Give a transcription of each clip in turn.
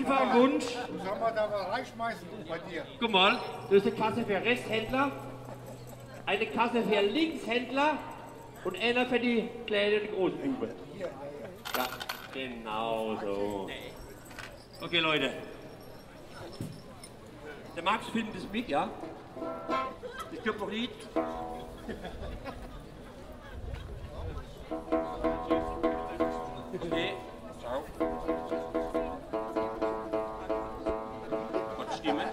einfachen Wunsch. Soll man da was reinschmeißen bei dir? Guck mal, das ist eine Kasse für Resthändler, eine Kasse für Linkshändler und einer für die kleine und die große Bube. Ja, genau so. Okay, Leute. Der Max findet es mit, ja? Ich glaube noch nicht. Okay, ciao. Und Stimme.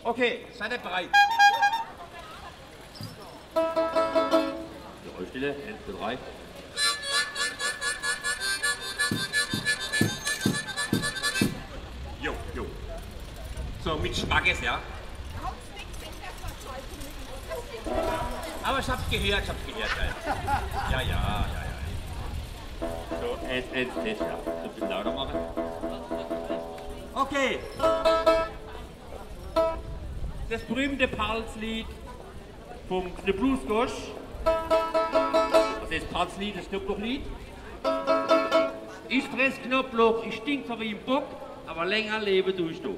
Okay, seid ihr bereit? Stille, 1, 2, 3. Jo, jo. So, mit Schmackes, ja? Aber ich hab's gehört, ja. Ja. So, 1, Test, ja. So ein bisschen lauter machen. Okay. Das berühmte Palslied vom Knüpplusgosch. Was ist Palslied, das Knoblauchlied? Ich fress Knoblauch, ich stink zwar wie ein Bock, aber länger lebe tue du.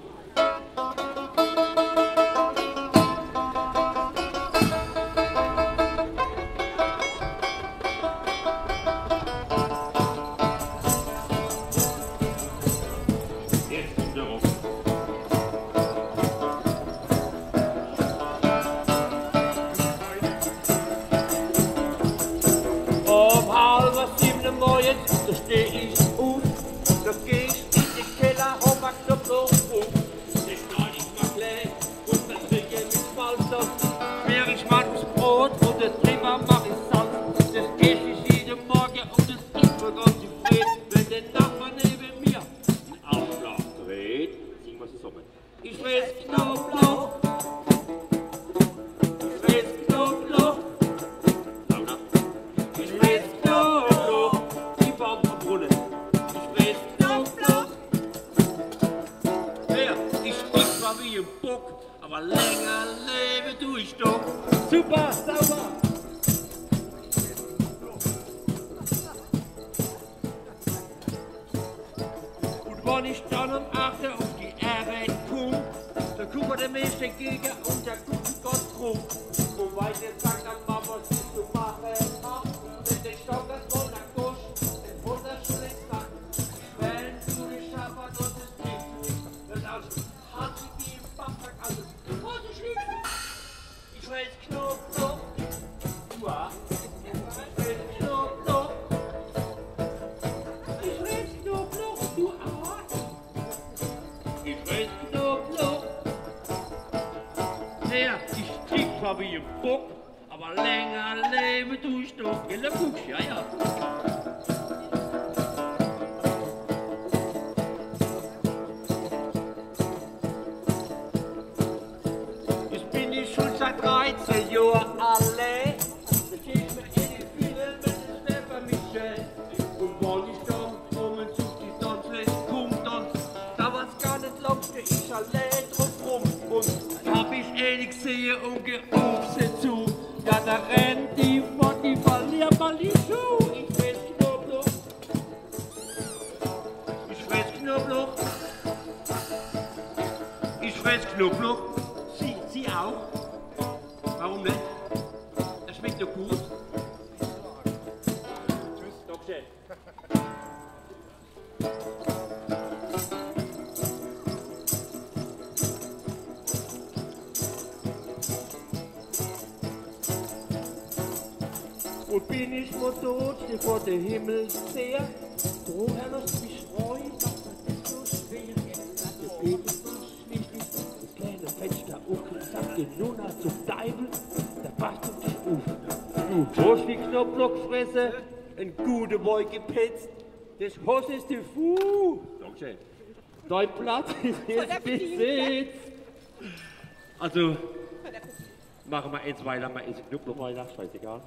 Da steh ich auf, da geh ich in den Keller, hab ein Knoblauch auf. Das schneid ich mal klein und dann krieg ich mit Spalter. Schmier ich mal das Brot und das drüber mach ich Salz. Das ess ich jeden Morgen und das ist mir ganz zufrieden. Wenn der Nachbar neben mir einen Aufschlag dreht, singen wir zusammen. Ich fress Knoblauch. Aber länger lebe tu ich doch. Super, sauber! Und wenn ich dann um 8 Uhr auf die Arbeit komm, dann guckt der Mensch entgegen und der guckt Gott rum. Wobei der sagt dann mal, was ich zu machen hab. Wenn der Stock das Wohl nach Gusch, den wunderschön ins Nacht. Wenn du nicht schaffst, und es geht nicht, das aus Hand ich im Bachpack alles. Ich fress Knoblauch, ja. Ich fress Knoblauch. Ich fress Knoblauch, du auch. Ich fress Knoblauch. Ja, ich krieg zwar wie ein Bock, aber länger lebe tu ich doch. Gell, der Fuchs, ja. Seit 13 Jahren allein, da geh ich mir in die Fühle mit dem Stefan Michel. Und wenn ich dann kommen zu die Tanzfläche kommt, dann dauert's gar nicht lang, steh ich allein drauf rum. Und hab ich gesehen und gerufen sie zu, ja da rennt die von die verliert mal die Schuhe. Ich fress Knoblauch, ich fress Knoblauch, ich fress Knoblauch, sie auch. Warum nicht? Das schmeckt doch gut. Tschüss. Dankeschön. Und bin ich nur tot, hier vor der Himmel sehr. Woher lässt mich freuen, doch das ist so schwer. Das geht es nicht, das kleine Fenster unten sagt den Luna zum Teufel, da passt du dich auf. Du hast die Knoblauchfresse, ein guter Boy gepetzt, das Haus ist die Fu. Dankeschön. Dein Platz ist jetzt besetzt. Also, Machen wir eins weiter, mal eins Knoblauch weiter, scheißegal.